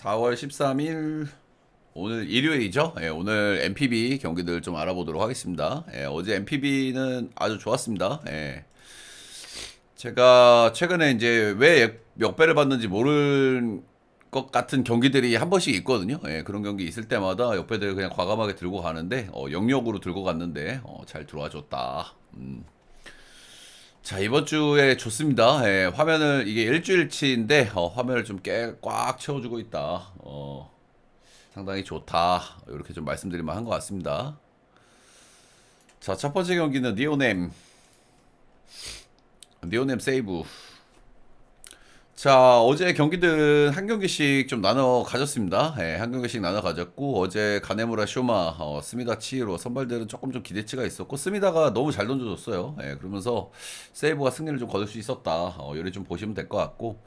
4월 13일 오늘 일요일이죠. 예, 오늘 MPB 경기들 좀 알아보도록 하겠습니다. 예, 어제 MPB는 아주 좋았습니다. 예, 제가 최근에 이제 왜 역배를 받는지 모를 것 같은 경기들이 한 번씩 있거든요. 예, 그런 경기 있을 때마다 역배들을 그냥 과감하게 들고 가는데 영역으로 들고 갔는데 잘 들어와 줬다. 자, 이번 주에 좋습니다. 예, 화면을 이게 일주일치인데 화면을 좀 꽉 채워주고 있다. 상당히 좋다. 이렇게 좀 말씀드릴 만한 것 같습니다. 자, 첫 번째 경기는 니오넴 세이브. 자, 어제 경기들은 한 경기씩 좀 나눠 가졌습니다. 예, 한 경기씩 나눠 가졌고, 어제 가네무라 쇼마, 스미다 치히로 선발들은 조금 좀 기대치가 있었고, 스미다가 너무 잘 던져줬어요. 예, 그러면서 세이브가 승리를 좀 거둘 수 있었다. 요리 좀 보시면 될 것 같고,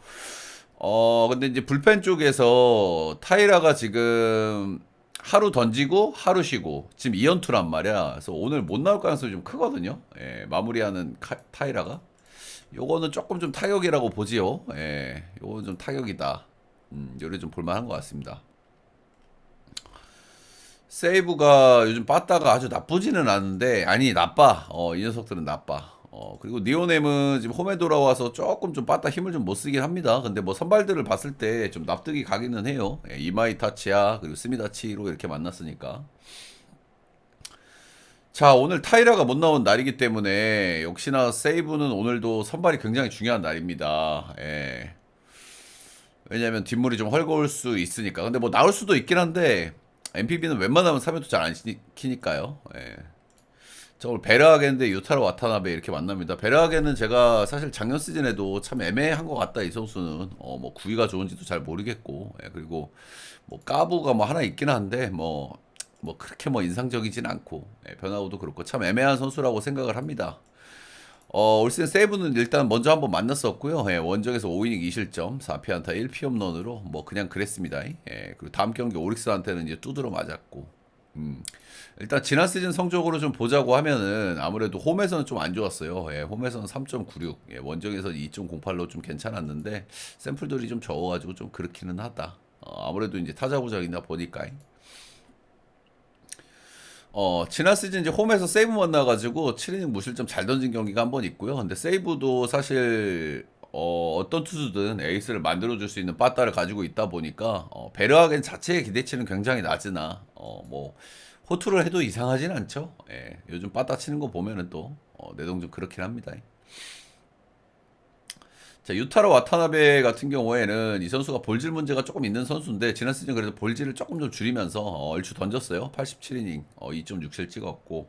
근데 이제 불펜 쪽에서 타이라가 지금 하루 던지고 하루 쉬고 지금 2연투란 말이야. 그래서 오늘 못 나올 가능성이 좀 크거든요. 예, 마무리하는 타이라가. 요거는 조금 좀 타격이라고 보지요. 예, 요거는 좀 타격이다. 요리 좀 볼만한 것 같습니다. 세이브가 요즘 빠따가 아주 나쁘지는 않은데, 아니, 나빠. 이 녀석들은 나빠. 그리고 니오넴은 지금 홈에 돌아와서 조금 좀 빠따 힘을 좀 못 쓰긴 합니다. 근데 뭐 선발들을 봤을 때 좀 납득이 가기는 해요. 예, 이마이 타치야, 그리고 스미다치로 이렇게 만났으니까. 자, 오늘 타이라가 못 나온 날이기 때문에, 역시나 세이브는 오늘도 선발이 굉장히 중요한 날입니다. 예. 왜냐면 뒷물이 좀 헐거울 수 있으니까. 근데 뭐 나올 수도 있긴 한데, MPB는 웬만하면 3연투 잘 안 시키니까요. 예. 저 오늘 베르하겐인데 유타로 와타나베 이렇게 만납니다. 베르하겐은 제가 사실 작년 시즌에도 참 애매한 것 같다, 이 선수는. 뭐 구위가 좋은지도 잘 모르겠고. 예, 그리고 뭐 까부가 뭐 하나 있긴 한데 뭐 그렇게 뭐 인상적이진 않고, 예, 변화구도 그렇고 참 애매한 선수라고 생각을 합니다. 올 시즌 세이브는 일단 먼저 한번 만났었고요. 예, 원정에서 5이닝 2실점, 4피안타 1피홈런으로 뭐 그냥 그랬습니다. 예, 그리고 다음 경기 오릭스한테는 이제 두드러 맞았고. 일단 지난 시즌 성적으로 좀 보자고 하면은 아무래도 홈에서는 좀 안 좋았어요. 예, 홈에서는 3.96, 예, 원정에서 2.08로 좀 괜찮았는데 샘플들이 좀 적어가지고 좀 그렇기는 하다. 아무래도 이제 타자구장이다 보니까. 지난 시즌 이제 홈에서 세이브 만나가지고 7이닝 무실점 잘 던진 경기가 한 번 있고요. 근데 세이브도 사실 어떤 투수든 에이스를 만들어줄 수 있는 빠따를 가지고 있다 보니까 베르하겐 자체의 기대치는 굉장히 낮으나 뭐 호투를 해도 이상하진 않죠. 예, 요즘 빠따 치는 거 보면은 또 내동 좀 그렇긴 합니다. 자, 유타로 와타나베 같은 경우에는 이 선수가 볼질 문제가 조금 있는 선수인데 지난 시즌 그래도 볼질을 조금 좀 줄이면서 얼추 던졌어요. 87이닝 2.67 찍었고,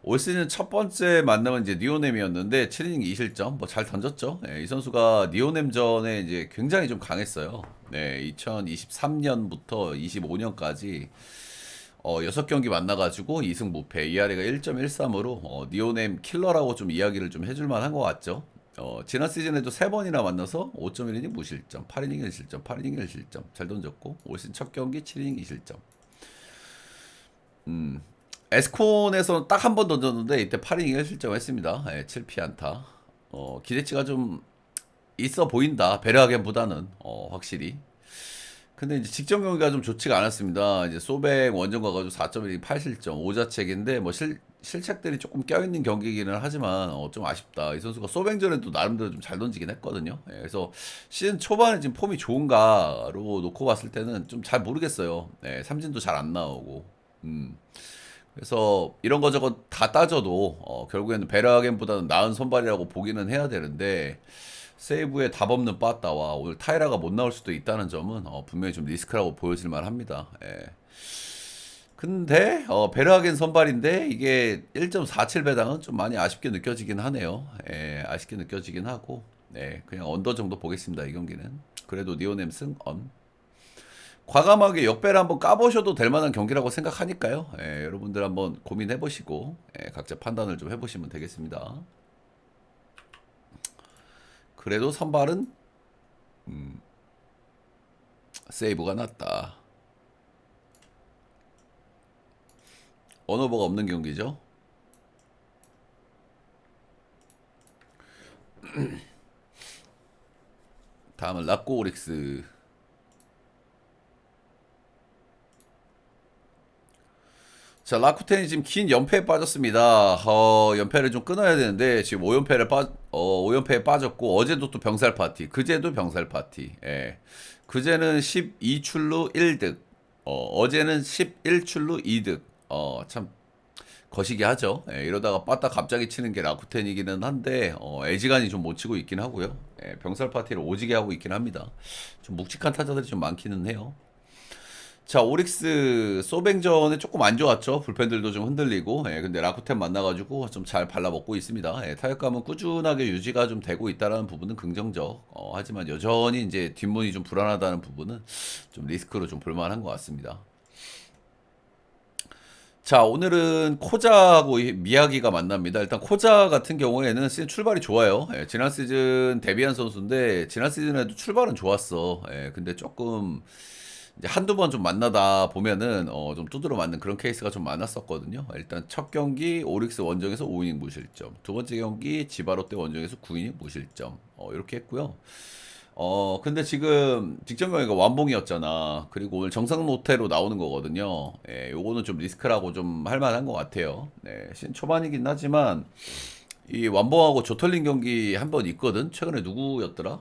올 시즌 첫 번째 만남은 이제 니오넴이었는데 7이닝 2실점 뭐 잘 던졌죠. 예, 이 선수가 니오넴전에 이제 굉장히 좀 강했어요. 네, 2023년부터 25년까지 6경기 만나가지고 2승 무패, ERA가 1.13으로 니오넴 킬러라고 좀 이야기를 좀 해줄 만한 것 같죠. 지난 시즌에도 3번이나 만나서 5.1이닝 무실점, 8이닝 1실점, 8이닝 1실점 잘 던졌고, 올 시즌 첫 경기 7이닝 2실점. 에스콘에서 딱 한 번 던졌는데 이때 8이닝 1실점 했습니다. 예, 7피안타. 기대치가 좀 있어 보인다. 베르하겐보다는 확실히. 근데 이제 직전 경기가 좀 좋지가 않았습니다. 이제 소백 원정 가가지고 4.1 8실점 5자책인데 뭐 실책들이 조금 껴있는 경기이기는 하지만 좀 아쉽다. 이 선수가 소백전에도 나름대로 좀 잘 던지긴 했거든요. 예, 그래서 시즌 초반에 지금 폼이 좋은가로 놓고 봤을 때는 좀 잘 모르겠어요. 예, 삼진도 잘 안 나오고. 그래서 이런 거 저거 다 따져도 결국에는 베라겐보다는 나은 선발이라고 보기는 해야 되는데, 세이브에 답 없는 빠따와 오늘 타이라가 못 나올 수도 있다는 점은 분명히 좀 리스크라고 보여질 만합니다. 예. 근데 베르하겐 선발인데 이게 1.47배당은 좀 많이 아쉽게 느껴지긴 하네요. 예, 아쉽게 느껴지긴 하고, 네, 그냥 언더 정도 보겠습니다, 이 경기는. 그래도 니오넴 승 언. 과감하게 역배를 한번 까보셔도 될 만한 경기라고 생각하니까요. 예, 여러분들 한번 고민해보시고 각자 판단을 좀 해보시면 되겠습니다. 그래도 선발은 세이브가 낫다. 언어버가 없는 경기죠. 다음은 라꼬 오릭스. 자, 라쿠텐이 지금 긴 연패에 빠졌습니다. 연패를 좀 끊어야 되는데, 지금 5연패에 빠졌고, 어제도 또 병살 파티, 그제도 병살 파티, 예. 그제는 12출루 1득, 어제는 11출루 2득, 참, 거시기 하죠. 예, 이러다가 빠따 갑자기 치는 게 라쿠텐이기는 한데, 애지간히 좀 못 치고 있긴 하고요. 예, 병살 파티를 오지게 하고 있긴 합니다. 좀 묵직한 타자들이 좀 많기는 해요. 자, 오릭스 소뱅전에 조금 안 좋았죠. 불펜들도 좀 흔들리고. 예, 근데 라쿠텐 만나가지고 좀 잘 발라먹고 있습니다. 예, 타격감은 꾸준하게 유지가 좀 되고 있다는 부분은 긍정적. 하지만 여전히 이제 뒷문이 좀 불안하다는 부분은 좀 리스크로 좀 볼만한 것 같습니다. 자, 오늘은 코자하고 미야기가 만납니다. 일단 코자 같은 경우에는 시즌 출발이 좋아요. 예, 지난 시즌 데뷔한 선수인데 지난 시즌에도 출발은 좋았어. 예, 근데 조금 이제 한두 번 좀 만나다 보면은 좀 두드러 맞는 그런 케이스가 좀 많았었거든요. 일단 첫 경기 오릭스 원정에서 5이닝 무실점, 두 번째 경기 지바롯데 원정에서 9이닝 무실점, 이렇게 했고요. 근데 지금 직전 경기가 완봉이었잖아. 그리고 오늘 정상 노태로 나오는 거거든요. 예, 요거는 좀 리스크라고 좀 할 만한 것 같아요. 네, 시즌 초반이긴 하지만 이 완봉하고 조털린 경기 한 번 있거든. 최근에 누구였더라?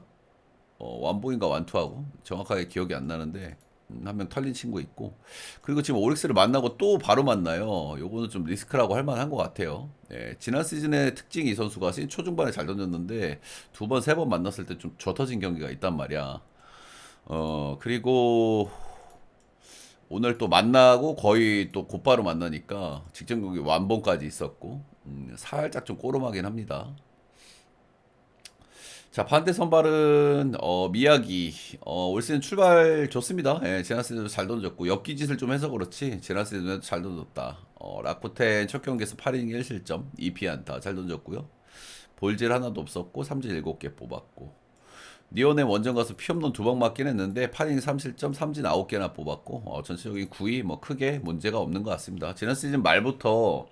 완봉인가 완투하고 정확하게 기억이 안 나는데 한 명 털린 친구 있고, 그리고 지금 오릭스를 만나고 또 바로 만나요. 요거는 좀 리스크라고 할 만한 것 같아요. 예, 지난 시즌의 특징이 이 선수가 시즌 초중반에 잘 던졌는데 두 번, 세 번 만났을 때 좀 젖어진 경기가 있단 말이야. 그리고 오늘 또 만나고 거의 또 곧바로 만나니까 직전 경기 완봉까지 있었고, 살짝 좀 꼬름하긴 합니다. 자, 반대 선발은 미야기. 올 시즌 출발 좋습니다. 예, 지난 시즌도 잘 던졌고 엽기짓을 좀 해서 그렇지 지난 시즌에도 잘 던졌다. 라쿠텐 첫 경기에서 8이닝 1실점 2피안타 잘 던졌고요. 볼질 하나도 없었고 삼진 7개 뽑았고, 니온의 원정 가서 피 없는 두 방 맞긴 했는데 8이닝 3실점 삼진 9개나 뽑았고, 전체적인 구위 뭐 크게 문제가 없는 것 같습니다. 지난 시즌 말부터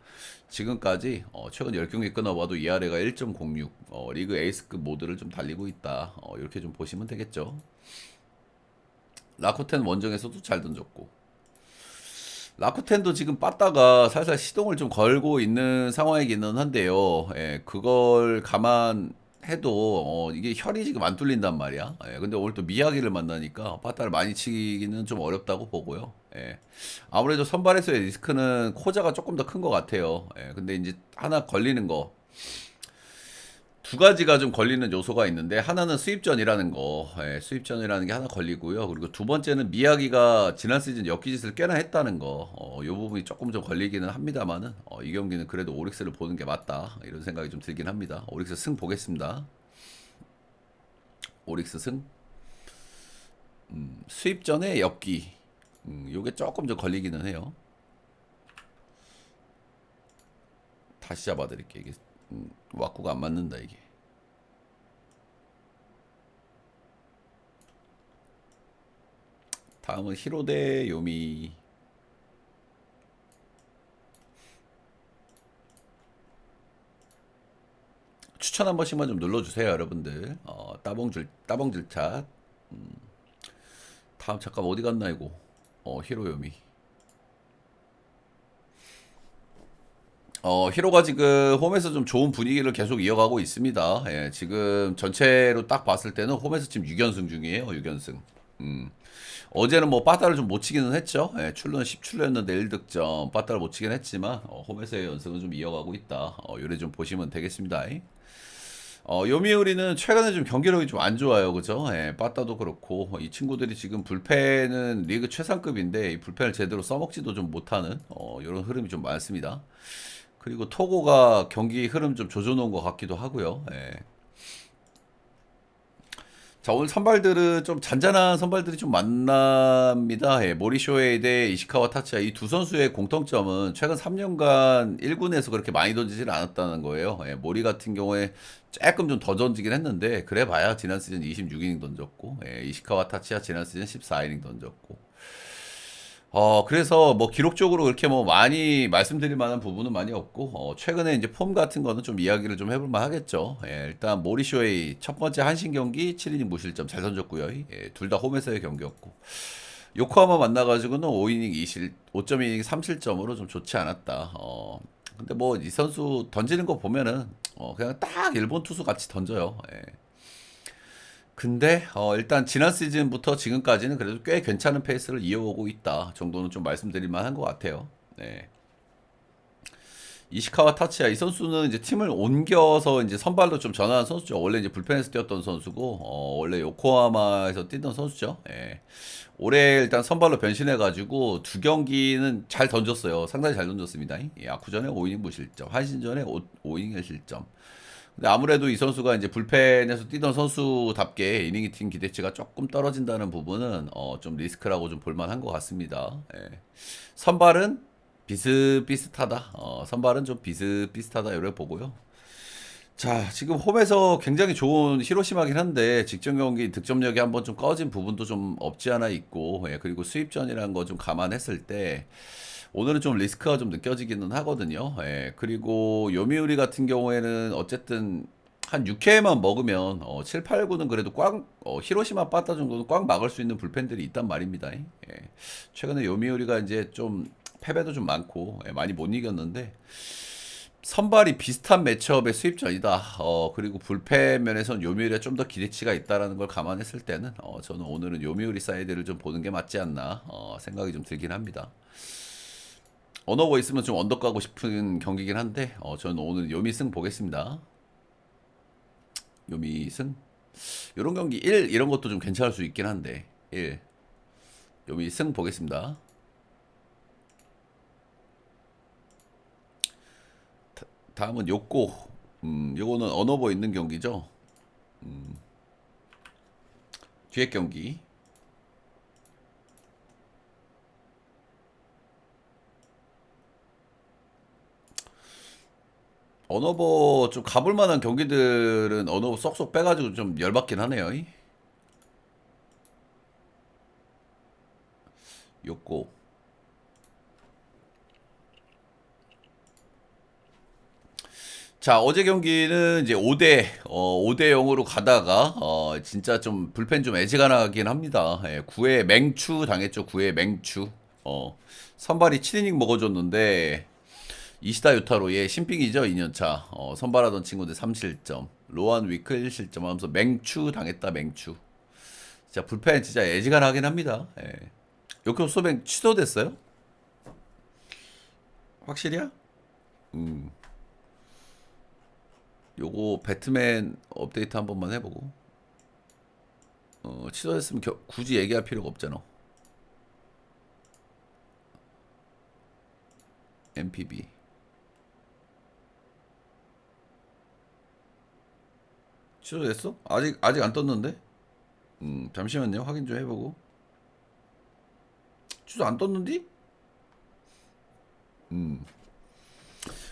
지금까지 최근 10경기 끊어봐도 ERA가 1.06, 리그 에이스급 모드를 좀 달리고 있다. 이렇게 좀 보시면 되겠죠. 라쿠텐 원정에서도 잘 던졌고, 라쿠텐도 지금 빠따가 살살 시동을 좀 걸고 있는 상황이기는 한데요. 예, 그걸 감안해도 이게 혈이 지금 안 뚫린단 말이야. 예, 근데 오늘 또 미야기를 만나니까 빠따를 많이 치기는 좀 어렵다고 보고요. 예, 아무래도 선발에서의 리스크는 코자가 조금 더 큰 것 같아요. 예, 근데 이제 하나 걸리는 거, 두 가지가 좀 걸리는 요소가 있는데, 하나는 수입전이라는 거, 예, 수입전이라는 게 하나 걸리고요. 그리고 두 번째는 미야기가 지난 시즌 엽기짓을 꽤나 했다는 거, 요 부분이 조금 좀 걸리기는 합니다만은, 이 경기는 그래도 오릭스를 보는 게 맞다 이런 생각이 좀 들긴 합니다. 오릭스 승 보겠습니다. 오릭스 승. 수입전에 엽기, 요게 조금 좀 걸리기는 해요. 다시 잡아드릴게요. 이게 왁구가 안 맞는다 이게. 다음은 히로데 요미. 추천 한 번씩만 좀 눌러주세요, 여러분들. 따봉줄 차. 다음 잠깐 어디 갔나 이거. 히로요미. 히로가 지금 홈에서 좀 좋은 분위기를 계속 이어가고 있습니다. 예, 지금 전체로 딱 봤을 때는 홈에서 지금 6연승 중이에요. 6연승. 어제는 뭐 빠따를 좀 못 치기는 했죠. 예, 출루는 10출루였는데 1득점. 빠따를 못 치긴 했지만 홈에서의 연승은 좀 이어가고 있다. 요래 좀 보시면 되겠습니다. 요미우리는 최근에 좀 경기력이 좀 안 좋아요. 그죠? 예, 빠따도 그렇고 이 친구들이 지금 불펜은 리그 최상급인데 이 불펜을 제대로 써먹지도 좀 못하는 이런 흐름이 좀 많습니다. 그리고 토고가 경기 흐름 좀 조져놓은 것 같기도 하고요. 예. 자, 오늘 선발들은 좀 잔잔한 선발들이 좀 많습니다. 예, 모리쇼에이 대 이시카와 타치야, 이 두 선수의 공통점은 최근 3년간 1군에서 그렇게 많이 던지질 않았다는 거예요. 예, 모리 같은 경우에 조금 좀 더 던지긴 했는데 그래 봐야 지난 시즌 26이닝 던졌고, 예, 이시카와 타치야 지난 시즌 14이닝 던졌고, 그래서 뭐 기록적으로 그렇게 뭐 많이 말씀드릴 만한 부분은 많이 없고, 최근에 이제 폼 같은 거는 좀 이야기를 좀 해볼 만 하겠죠. 예, 일단 모리쇼의 첫 번째 한신 경기 7이닝 무실점 잘 던졌고요. 예, 둘 다 홈에서의 경기였고, 요코하마 만나가지고는 5이닝 5.2이닝 3실점으로 좀 좋지 않았다. 근데 뭐 이 선수 던지는 거 보면은 그냥 딱 일본 투수 같이 던져요. 예. 근데 일단 지난 시즌부터 지금까지는 그래도 꽤 괜찮은 페이스를 이어오고 있다 정도는 좀 말씀드릴 만한 것 같아요. 네. 이시카와 타치야 이 선수는 이제 팀을 옮겨서 이제 선발로 좀 전환한 선수죠. 원래 이제 불펜에서 뛰었던 선수고 원래 요코하마에서 뛰던 선수죠. 예. 올해 일단 선발로 변신해가지고 두 경기는 잘 던졌어요. 상당히 잘 던졌습니다. 예, 야쿠전에 5이닝 무실점, 한신전에 5이닝 1실점. 근데 아무래도 이 선수가 이제 불펜에서 뛰던 선수답게 이닝 팀 기대치가 조금 떨어진다는 부분은 좀 리스크라고 좀 볼만한 것 같습니다. 예. 선발은 비슷비슷하다. 선발은 좀 비슷비슷하다 이렇게 보고요. 자, 지금 홈에서 굉장히 좋은 히로시마긴 한데 직전 경기 득점력이 한번 좀 꺼진 부분도 좀 없지 않아 있고, 예, 그리고 수입전이라는 거 좀 감안했을 때 오늘은 좀 리스크가 좀 느껴지기는 하거든요. 예, 그리고 요미우리 같은 경우에는 어쨌든 한 6회만 먹으면 7, 8, 9는 그래도 꽉 히로시마 빠따 정도는 꽉 막을 수 있는 불펜들이 있단 말입니다. 예. 최근에 요미우리가 이제 좀 패배도 좀 많고 많이 못 이겼는데 선발이 비슷한 매치업의 수입전이다. 그리고 불펜 면에서는 요미우리가 좀 더 기대치가 있다라는 걸 감안했을 때는 저는 오늘은 요미우리 사이드를 좀 보는 게 맞지 않나 생각이 좀 들긴 합니다. 언어버 있으면 좀 언덕 가고 싶은 경기긴 한데 저는 오늘 요미승 보겠습니다. 요미승 이런 경기 1 이런 것도 좀 괜찮을 수 있긴 한데 1 요미승 보겠습니다. 다음은 요꼬. 요거는 언어버 있는 경기죠. 뒤에 경기. 언어버 좀 가볼 만한 경기들은 언어버 쏙쏙 빼가지고 좀 열받긴 하네요. 요꼬. 자, 어제 경기는 이제 5대 0으로 가다가, 진짜 좀 불펜 좀 애지간하긴 합니다. 예, 9회 맹추 당했죠. 9회 맹추. 선발이 7이닝 먹어줬는데, 이시다 유타로의 신빙이죠. 2년차. 선발하던 친구들 3실점. 로한 위클 1실점 하면서 맹추 당했다, 맹추. 진짜 불펜 진짜 애지간하긴 합니다. 예. 요코 소뱅 취소됐어요? 확실이야? 음. 요거 배트맨 업데이트 한 번만 해보고 취소했으면 굳이 얘기할 필요가 없잖아. MPB 취소됐어? 아직 안 떴는데? 잠시만요. 확인 좀 해보고. 취소 안 떴는디?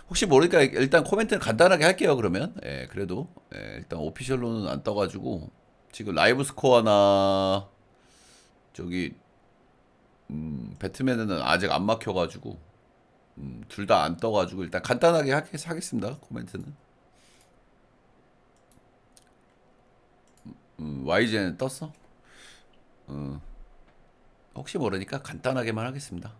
혹시 모르니까 일단 코멘트는 간단하게 할게요. 그러면 그래도 일단 오피셜로는 안 떠가지고 지금 라이브 스코어나 저기 배트맨은 아직 안 막혀가지고 둘 다 안 떠가지고 일단 간단하게 하겠습니다. 코멘트는 YG는 떴어? 혹시 모르니까 간단하게만 하겠습니다.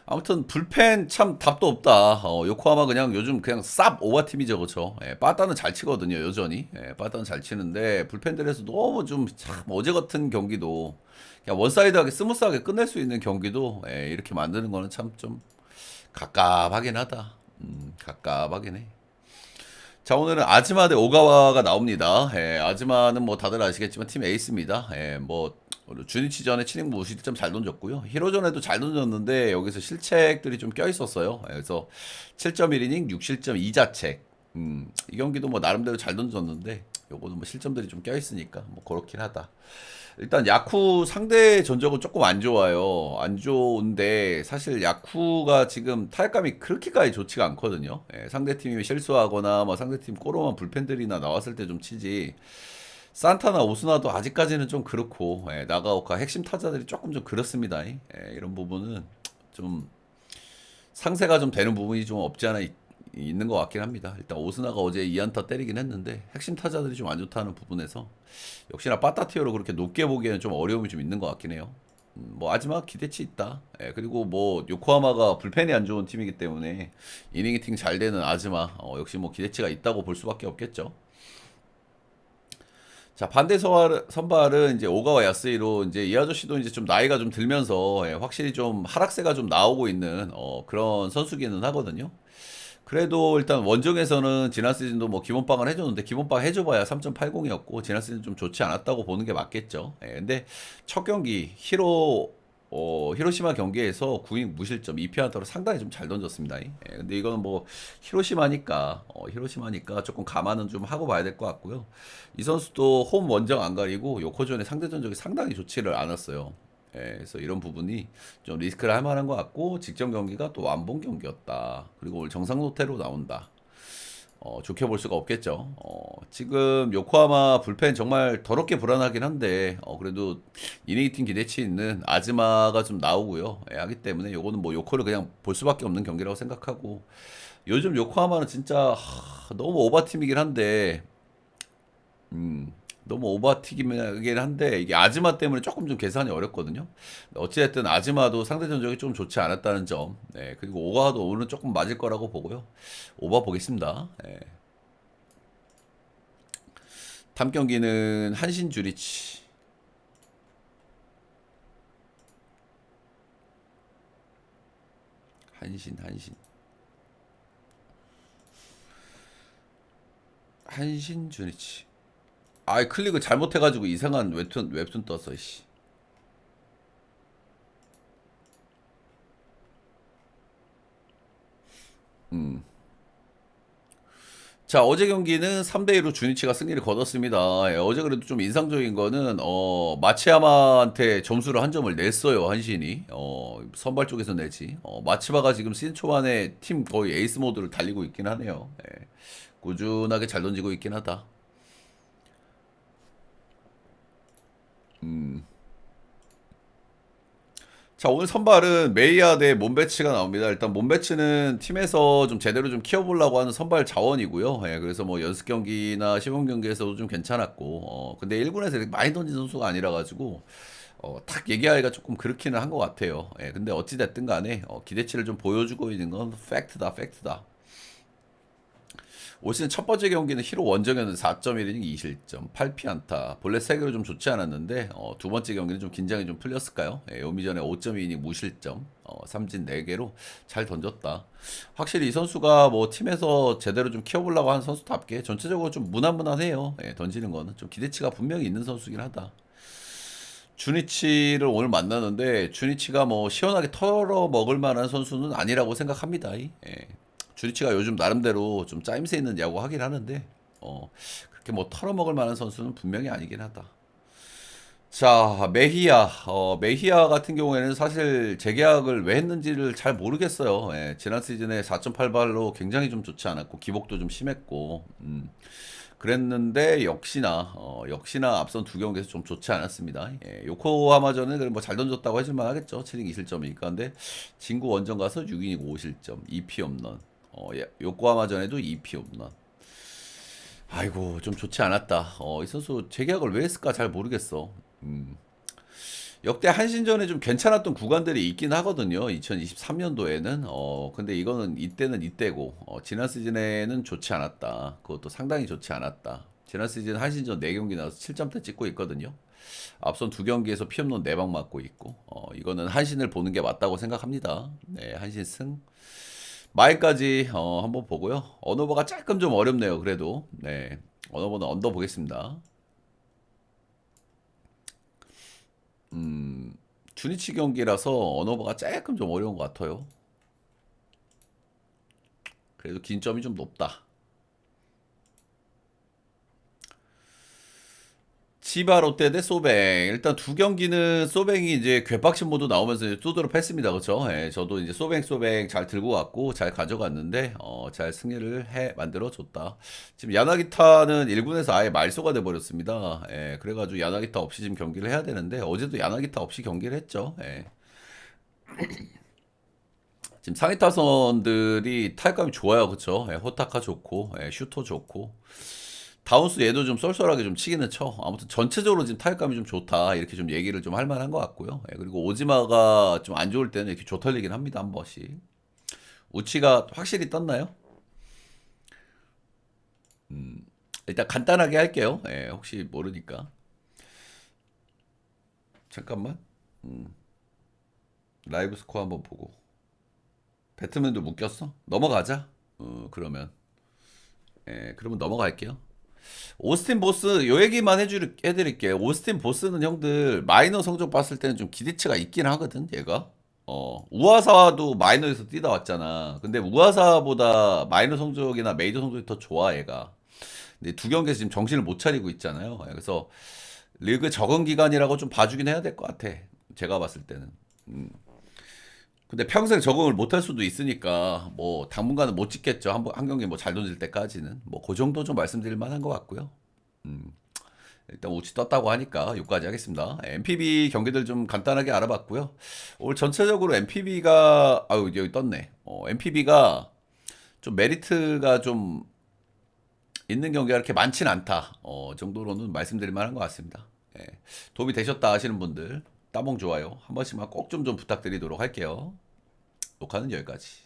아무튼 불펜 참 답도 없다. 요코하마 그냥 요즘 그냥 쌉 오버팀이죠, 그렇죠? 빠따는 잘 치거든요, 여전히. 빠따는 잘 치는데 불펜들에서 너무 좀 참 어제 같은 경기도 그냥 원사이드하게 스무스하게 끝낼 수 있는 경기도 이렇게 만드는 거는 참 좀 갑갑하긴 하다. 갑갑하긴 해. 자, 오늘은 아즈마 대 오가와가 나옵니다. 아즈마는 뭐 다들 아시겠지만 팀 에이스입니다. 뭐 주니치 전에 치닝 무실점 잘 던졌고요. 히로전에도 잘 던졌는데 여기서 실책들이 좀 껴있었어요. 그래서 7.1이닝 6실점 2자책. 이 경기도 뭐 나름대로 잘 던졌는데 요거는 뭐 실점들이 좀 껴있으니까 뭐 그렇긴 하다. 일단 야쿠 상대 전적은 조금 안 좋아요. 안 좋은데 사실 야쿠가 지금 타격감이 그렇게까지 좋지가 않거든요. 상대팀이 실수하거나 뭐 상대팀 꼬로만 불펜들이나 나왔을 때 좀 치지. 산타나 오스나도 아직까지는 좀 그렇고 나가오카 핵심 타자들이 조금 좀 그렇습니다. 이런 부분은 좀 상세가 좀 되는 부분이 좀 없지 않아 있는 것 같긴 합니다. 일단 오스나가 어제 2안타 때리긴 했는데 핵심 타자들이 좀 안 좋다는 부분에서 역시나 빠따티어로 그렇게 높게 보기에는 좀 어려움이 좀 있는 것 같긴 해요. 뭐 아지마 기대치 있다. 예, 그리고 뭐 요코하마가 불펜이 안 좋은 팀이기 때문에 이닝 히팅 잘 되는 아즈마 역시 뭐 기대치가 있다고 볼 수밖에 없겠죠. 자, 반대 선발은 이제 오가와 야스히로 이제 이 아저씨도 이제 좀 나이가 좀 들면서 확실히 좀 하락세가 좀 나오고 있는 그런 선수기는 하거든요. 그래도 일단 원정에서는 지난 시즌도 뭐 기본빵을 해줬는데 기본빵 해줘봐야 3.80이었고 지난 시즌 좀 좋지 않았다고 보는 게 맞겠죠. 근데 첫 경기 히로시마 경기에서 9인 무실점 2피안타로 상당히 좀 잘 던졌습니다. 근데 이거는 뭐 히로시마니까 조금 감안은 좀 하고 봐야 될 것 같고요. 이 선수도 홈 원정 안 가리고 요코전의 상대 전적이 상당히 좋지를 않았어요. 그래서 이런 부분이 좀 리스크를 할 만한 것 같고 직전 경기가 또 완봉 경기였다. 그리고 오늘 정상 노태로 나온다. 좋게 볼 수가 없겠죠. 지금 요코하마 불펜 정말 더럽게 불안하긴 한데 그래도 이닝팀 기대치 있는 아즈마가 좀 나오고요. 하기 때문에 요거는 뭐 요코를 그냥 볼 수밖에 없는 경기라고 생각하고 요즘 요코하마는 진짜 너무 오버팀이긴 한데 너무 오버튀기긴 한데 이게 아즈마 때문에 조금 좀 계산이 어렵거든요. 어찌됐든 아즈마도 상대 전적이 좀 좋지 않았다는 점. 네, 그리고 오가도 오늘은 조금 맞을 거라고 보고요. 오버 보겠습니다. 네. 다음 경기는 한신 주리치. 한신 주리치. 아, 클릭을 잘못해가지고 이상한 웹툰 떴어, 씨. 자, 어제 경기는 3대2로 주니치가 승리를 거뒀습니다. 어제 그래도 좀 인상적인 거는, 마치야마한테 점수를 한 점을 냈어요, 한신이. 선발 쪽에서 내지. 마치바가 지금 시즌 초반에 팀 거의 에이스 모드를 달리고 있긴 하네요. 꾸준하게 잘 던지고 있긴 하다. 자, 오늘 선발은 메이야 대 몬베치가 나옵니다. 일단 몬베치는 팀에서 좀 제대로 좀 키워보려고 하는 선발 자원이고요. 그래서 뭐 연습 경기나 시범 경기에서도 좀 괜찮았고, 근데 1군에서 이렇게 많이 던진 선수가 아니라가지고, 딱 얘기하기가 조금 그렇기는 한 것 같아요. 근데 어찌됐든 간에, 기대치를 좀 보여주고 있는 건 팩트다. 올 시즌 첫 번째 경기는 히로 원정에는 4.1이닝 2실점, 8피안타. 본래 3개로 좀 좋지 않았는데 두 번째 경기는 좀 긴장이 좀 풀렸을까요? 오미전에 5.2이닝 무실점, 삼진 4개로 잘 던졌다. 확실히 이 선수가 뭐 팀에서 제대로 좀 키워보려고 하는 선수답게 전체적으로 좀 무난무난해요. 던지는 거는 좀 기대치가 분명히 있는 선수긴 하다. 주니치를 오늘 만나는데 주니치가 뭐 시원하게 털어 먹을 만한 선수는 아니라고 생각합니다. 주리치가 요즘 나름대로 좀 짜임새 있는 야구 하긴 하는데 그렇게 뭐 털어먹을 만한 선수는 분명히 아니긴 하다. 자, 메히야 같은 경우에는 사실 재계약을 왜 했는지를 잘 모르겠어요. 지난 시즌에 4.8발로 굉장히 좀 좋지 않았고 기복도 좀 심했고 그랬는데 역시나 앞선 두 경기에서 좀 좋지 않았습니다. 요코하마전은 그래 뭐잘 던졌다고 해줄만 하겠죠. 7인 2실점이니까. 근데 진구 원정 가서 6이닝 5실점, 2피 홈런. 요코하마전에도 2피 홈런. 아이고 좀 좋지 않았다. 이 선수 재계약을 왜 했을까 잘 모르겠어. 역대 한신전에 좀 괜찮았던 구간들이 있긴 하거든요. 2023년도에는. 근데 이거는 이때는 이때고, 지난 시즌에는 좋지 않았다. 그것도 상당히 좋지 않았다. 지난 시즌 한신전 4경기 나와서 7점대 찍고 있거든요. 앞선 두 경기에서 피홈런 4방 맞고 있고, 이거는 한신을 보는 게 맞다고 생각합니다. 네, 한신 승. 마이까지 한번 보고요. 언어버가 조금 좀 어렵네요. 그래도 네, 언어버는 언더 보겠습니다. 주니치 경기라서 언어버가 조금 좀 어려운 것 같아요. 그래도 긴 점이 좀 높다. 치바 롯데 대 소뱅. 일단 두 경기는 소뱅이 이제 괴박신 모드 나오면서 이제 두드러 팼습니다. 그렇죠? 저도 이제 소뱅 잘 들고 왔고 잘 가져갔는데 잘 승리를 해 만들어 줬다. 지금 야나기타는 1군에서 아예 말소가 돼 버렸습니다. 그래가지고 야나기타 없이 지금 경기를 해야 되는데 어제도 야나기타 없이 경기를 했죠. 지금 상위 타선들이 타격감이 좋아요. 그렇죠? 호타카 좋고 슈터 좋고 다운스 얘도 좀 쏠쏠하게 좀 치기는 쳐. 아무튼 전체적으로 지금 타격감이 좀 좋다. 이렇게 좀 얘기를 좀 할 만한 것 같고요. 예, 그리고 오지마가 좀 안 좋을 때는 이렇게 조털리긴 합니다. 한 번씩. 우치가 확실히 떴나요? 일단 간단하게 할게요. 예, 혹시 모르니까. 잠깐만. 라이브 스코어 한번 보고. 배트맨도 묶였어? 넘어가자. 그러면. 예, 그러면 넘어갈게요. 오스틴 보스 요 얘기만 해드릴게요. 오스틴 보스는 형들 마이너 성적 봤을 때는 좀 기대치가 있긴 하거든. 얘가 우아사도 마이너에서 뛰다 왔잖아. 근데 우아사보다 마이너 성적이나 메이저 성적이 더 좋아 얘가. 근데 두 경기에서 지금 정신을 못 차리고 있잖아요. 그래서 리그 적응 기간이라고 좀 봐주긴 해야 될 것 같아. 제가 봤을 때는. 근데 평생 적응을 못 할 수도 있으니까 뭐 당분간은 못 찍겠죠. 한 경기 뭐 잘 던질 때까지는 뭐 그 정도 좀 말씀드릴 만한 것 같고요. 일단 우치 떴다고 하니까 여기까지 하겠습니다. MPB 경기들 좀 간단하게 알아봤고요. 오늘 전체적으로 MPB가 아유 여기 떴네. MPB가 좀 메리트가 좀 있는 경기가 그렇게 많진 않다. 정도로는 말씀드릴 만한 것 같습니다. 예. 도움이 되셨다 하시는 분들 따봉 좋아요 한 번씩만 꼭 좀 부탁드리도록 할게요. 녹화는 여기까지.